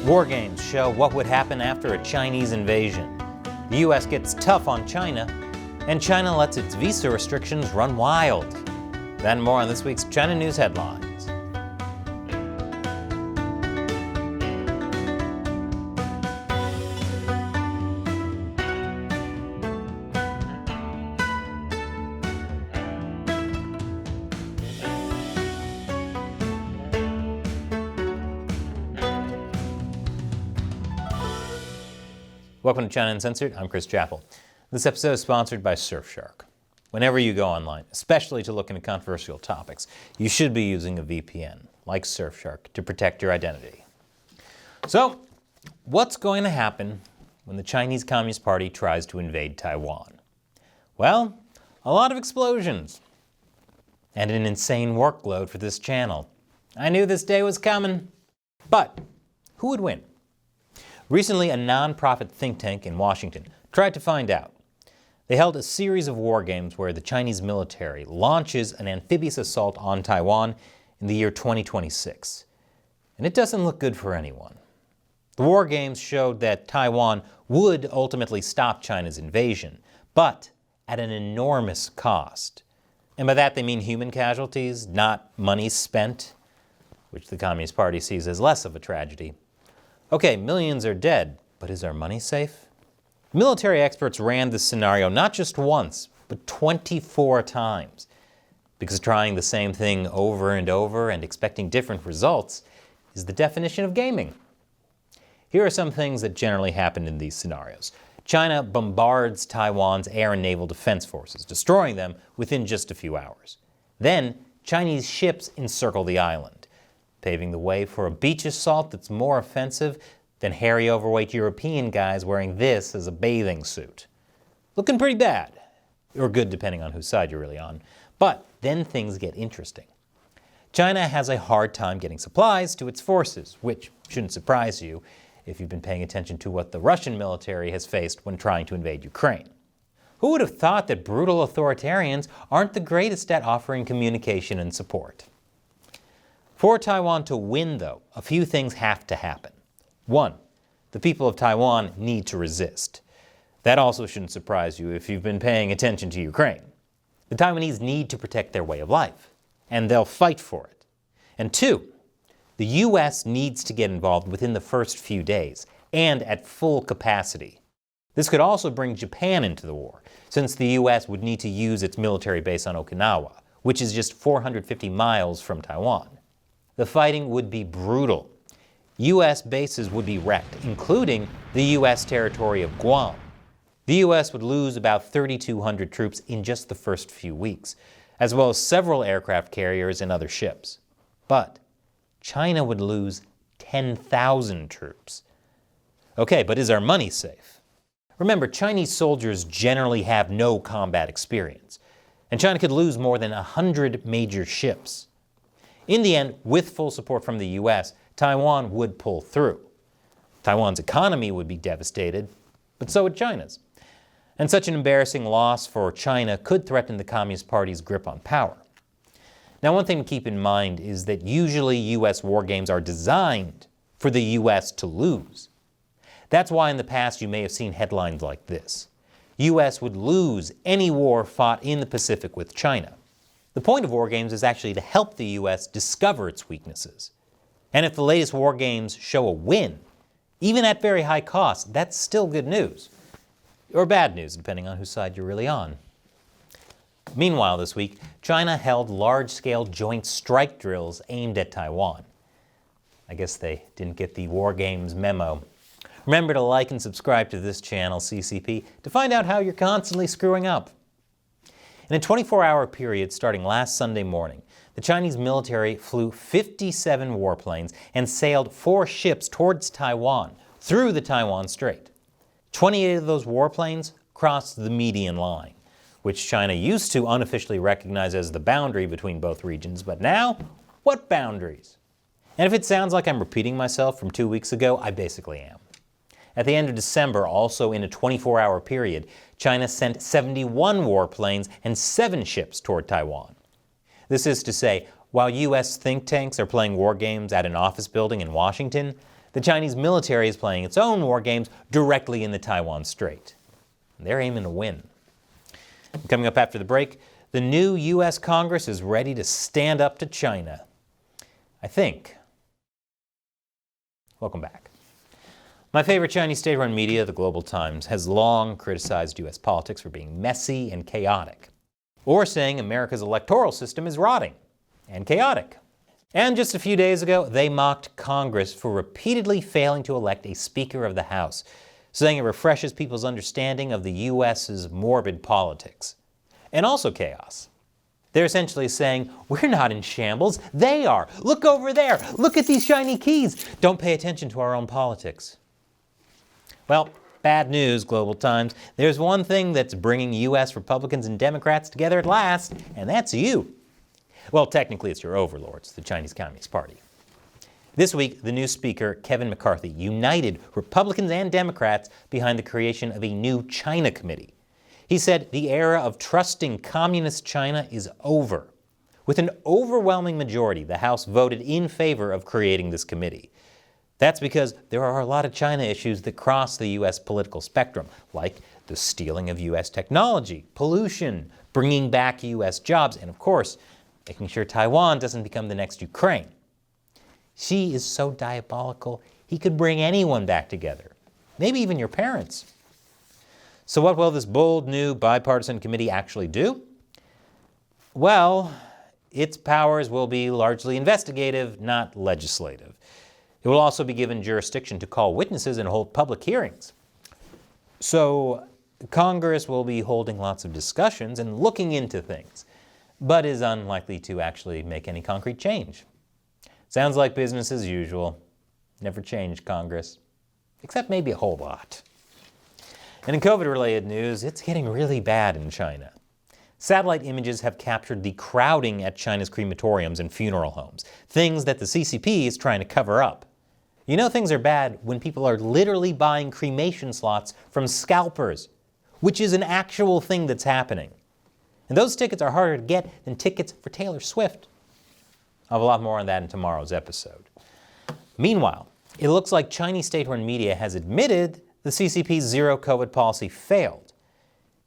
War games show what would happen after a Chinese invasion. The US gets tough on China, and China lets its visa restrictions run wild. That and more on this week's China News Headlines. Welcome to China Uncensored. I'm Chris Chappell. This episode is sponsored by Surfshark. Whenever you go online, especially to look into controversial topics, you should be using a VPN, like Surfshark, to protect your identity. So, what's going to happen when the Chinese Communist Party tries to invade Taiwan? Well, a lot of explosions. And an insane workload for this channel. I knew this day was coming. But, who would win? Recently, a non-profit think tank in Washington tried to find out. They held a series of war games where the Chinese military launches an amphibious assault on Taiwan in the year 2026. And it doesn't look good for anyone. The war games showed that Taiwan would ultimately stop China's invasion, but at an enormous cost. And by that they mean human casualties, not money spent, which the Communist Party sees as less of a tragedy. Okay, millions are dead, but is our money safe? Military experts ran this scenario not just once, but 24 times. Because trying the same thing over and over and expecting different results is the definition of gaming. Here are some things that generally happen in these scenarios. China bombards Taiwan's air and naval defense forces, destroying them within just a few hours. Then, Chinese ships encircle the island, paving the way for a beach assault that's more offensive than hairy, overweight European guys wearing this as a bathing suit. Looking pretty bad, or good depending on whose side you're really on. But then things get interesting. China has a hard time getting supplies to its forces, which shouldn't surprise you if you've been paying attention to what the Russian military has faced when trying to invade Ukraine. Who would have thought that brutal authoritarians aren't the greatest at offering communication and support? For Taiwan to win, though, a few things have to happen. One, the people of Taiwan need to resist. That also shouldn't surprise you if you've been paying attention to Ukraine. The Taiwanese need to protect their way of life, and they'll fight for it. And two, the US needs to get involved within the first few days, and at full capacity. This could also bring Japan into the war, since the US would need to use its military base on Okinawa, which is just 450 miles from Taiwan. The fighting would be brutal. U.S. bases would be wrecked, including the U.S. territory of Guam. The U.S. would lose about 3,200 troops in just the first few weeks, as well as several aircraft carriers and other ships. But China would lose 10,000 troops. Okay, but is our money safe? Remember, Chinese soldiers generally have no combat experience, and China could lose more than 100 major ships. In the end, with full support from the US, Taiwan would pull through. Taiwan's economy would be devastated, but so would China's. And such an embarrassing loss for China could threaten the Communist Party's grip on power. Now, one thing to keep in mind is that usually US war games are designed for the US to lose. That's why in the past you may have seen headlines like this: US would lose any war fought in the Pacific with China. The point of war games is actually to help the U.S. discover its weaknesses. And if the latest war games show a win, even at very high cost, that's still good news. Or bad news, depending on whose side you're really on. Meanwhile, this week, China held large-scale joint strike drills aimed at Taiwan. I guess they didn't get the war games memo. Remember to like and subscribe to this channel, CCP, to find out how you're constantly screwing up. In a 24-hour period starting last Sunday morning, the Chinese military flew 57 warplanes and sailed 4 ships towards Taiwan through the Taiwan Strait. 28 of those warplanes crossed the median line, which China used to unofficially recognize as the boundary between both regions, but now, what boundaries? And if it sounds like I'm repeating myself from 2 weeks ago, I basically am. At the end of December, also in a 24-hour period, China sent 71 warplanes and 7 ships toward Taiwan. This is to say, while U.S. think tanks are playing war games at an office building in Washington, The Chinese military is playing its own war games directly in the Taiwan Strait. They're aiming to win. Coming up after the break, the new U.S. Congress is ready to stand up to China. I think. Welcome back. My favorite Chinese state-run media, the Global Times, has long criticized U.S. politics for being messy and chaotic, or saying America's electoral system is rotting and chaotic. And just a few days ago, they mocked Congress for repeatedly failing to elect a Speaker of the House, saying it refreshes people's understanding of the U.S.'s morbid politics. And also chaos. They're essentially saying, we're not in shambles, they are. Look over there, look at these shiny keys. Don't pay attention to our own politics. Well, bad news, Global Times. There's one thing that's bringing U.S. Republicans and Democrats together at last, and that's you. Well, technically it's your overlords, the Chinese Communist Party. This week, the new Speaker, Kevin McCarthy, united Republicans and Democrats behind the creation of a new China committee. He said the era of trusting communist China is over. With an overwhelming majority, the House voted in favor of creating this committee. That's because there are a lot of China issues that cross the U.S. political spectrum, like the stealing of U.S. technology, pollution, bringing back U.S. jobs, and of course, making sure Taiwan doesn't become the next Ukraine. Xi is so diabolical, he could bring anyone back together, maybe even your parents. So what will this bold new bipartisan committee actually do? Well, its powers will be largely investigative, not legislative. It will also be given jurisdiction to call witnesses and hold public hearings. So Congress will be holding lots of discussions and looking into things, but is unlikely to actually make any concrete change. Sounds like business as usual. Never changed, Congress. Except maybe a whole lot. And in COVID-related news, it's getting really bad in China. Satellite images have captured the crowding at China's crematoriums and funeral homes, things that the CCP is trying to cover up. You know things are bad when people are literally buying cremation slots from scalpers, which is an actual thing that's happening. And those tickets are harder to get than tickets for Taylor Swift. I'll have a lot more on that in tomorrow's episode. Meanwhile, it looks like Chinese state-run media has admitted the CCP's zero-COVID policy failed.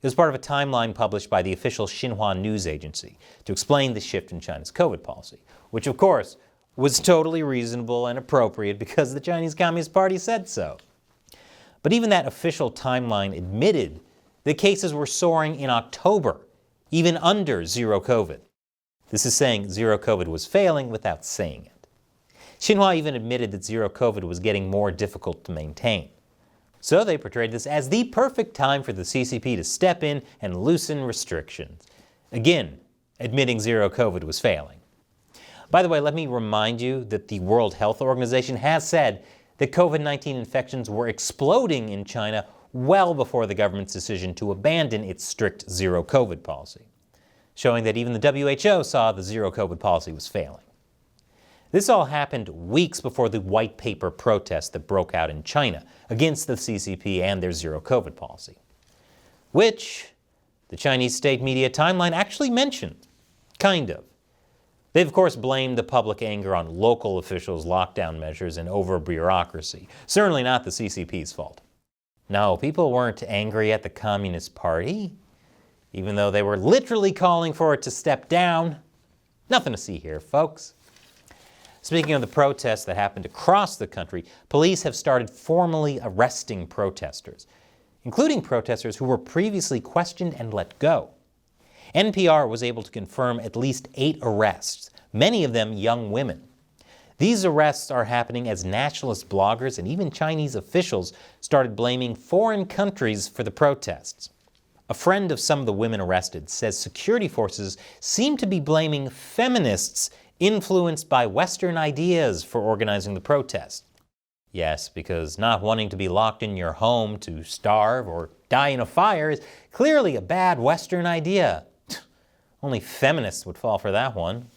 It was part of a timeline published by the official Xinhua news agency to explain the shift in China's COVID policy, which of course was totally reasonable and appropriate because the Chinese Communist Party said so. But even that official timeline admitted that cases were soaring in October, even under zero COVID. This is saying zero COVID was failing without saying it. Xinhua even admitted that zero COVID was getting more difficult to maintain. So they portrayed this as the perfect time for the CCP to step in and loosen restrictions. Again, admitting zero COVID was failing. By the way, let me remind you that the World Health Organization has said that COVID-19 infections were exploding in China well before the government's decision to abandon its strict zero COVID policy, showing that even the WHO saw the zero COVID policy was failing. This all happened weeks before the white paper protest that broke out in China against the CCP and their zero COVID policy, which the Chinese state media timeline actually mentioned, kind of. They've of course blamed the public anger on local officials' lockdown measures and over-bureaucracy, certainly not the CCP's fault. No, people weren't angry at the Communist Party, even though they were literally calling for it to step down. Nothing to see here, folks. Speaking of the protests that happened across the country, police have started formally arresting protesters, including protesters who were previously questioned and let go. NPR was able to confirm at least 8 arrests, many of them young women. These arrests are happening as nationalist bloggers and even Chinese officials started blaming foreign countries for the protests. A friend of some of the women arrested says security forces seem to be blaming feminists influenced by Western ideas for organizing the protest. Yes, because not wanting to be locked in your home to starve or die in a fire is clearly a bad Western idea. Only feminists would fall for that one.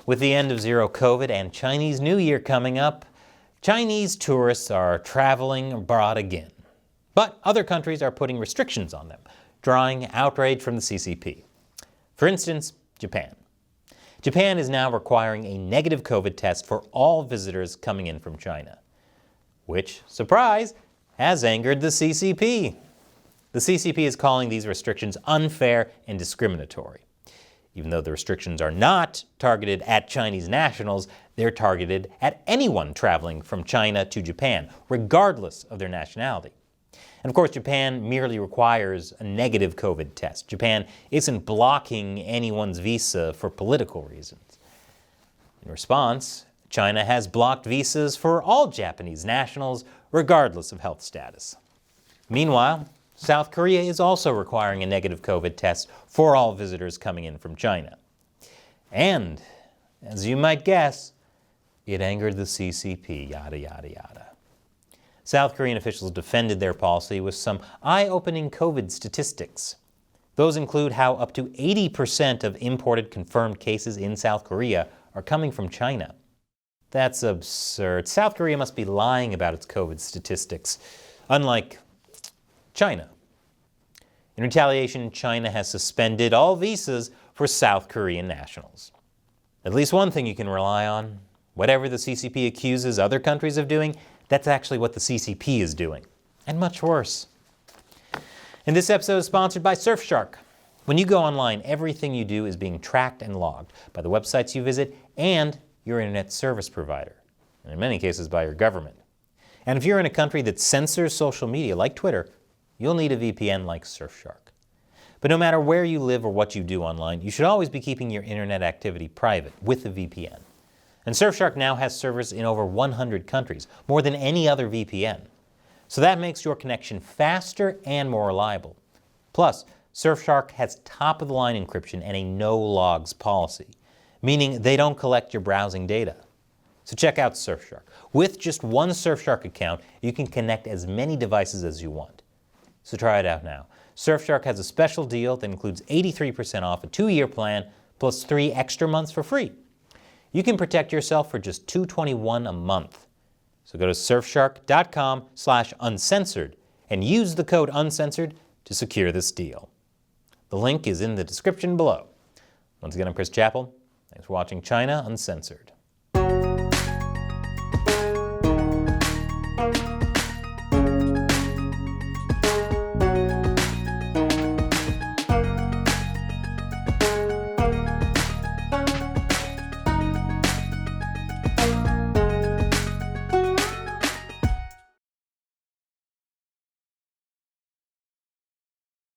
With the end of zero COVID and Chinese New Year coming up, Chinese tourists are traveling abroad again. But other countries are putting restrictions on them, drawing outrage from the CCP. For instance, Japan. Japan is now requiring a negative COVID test for all visitors coming in from China, which, surprise, has angered the CCP. The CCP is calling these restrictions unfair and discriminatory. Even though the restrictions are not targeted at Chinese nationals, they're targeted at anyone traveling from China to Japan, regardless of their nationality. And of course, Japan merely requires a negative COVID test. Japan isn't blocking anyone's visa for political reasons. In response, China has blocked visas for all Japanese nationals, regardless of health status. Meanwhile, South Korea is also requiring a negative COVID test for all visitors coming in from China. And, as you might guess, it angered the CCP, yada, yada, yada. South Korean officials defended their policy with some eye-opening COVID statistics. Those include how up to 80% of imported confirmed cases in South Korea are coming from China. That's absurd. South Korea must be lying about its COVID statistics, unlike China. In retaliation, China has suspended all visas for South Korean nationals. At least one thing you can rely on: whatever the CCP accuses other countries of doing, that's actually what the CCP is doing, and much worse. And this episode is sponsored by Surfshark. When you go online, everything you do is being tracked and logged by the websites you visit and your internet service provider, and in many cases by your government. And if you're in a country that censors social media like Twitter, you'll need a VPN like Surfshark. But no matter where you live or what you do online, you should always be keeping your internet activity private with a VPN. And Surfshark now has servers in over 100 countries, more than any other VPN. So that makes your connection faster and more reliable. Plus, Surfshark has top-of-the-line encryption and a no-logs policy, meaning they don't collect your browsing data. So check out Surfshark. With just one Surfshark account, you can connect as many devices as you want. So try it out now. Surfshark has a special deal that includes 83% off a 2-year plan plus 3 extra months for free. You can protect yourself for just $221 a month. So go to surfshark.com/uncensored and use the code uncensored to secure this deal. The link is in the description below. Once again, I'm Chris Chappell. Thanks for watching China Uncensored.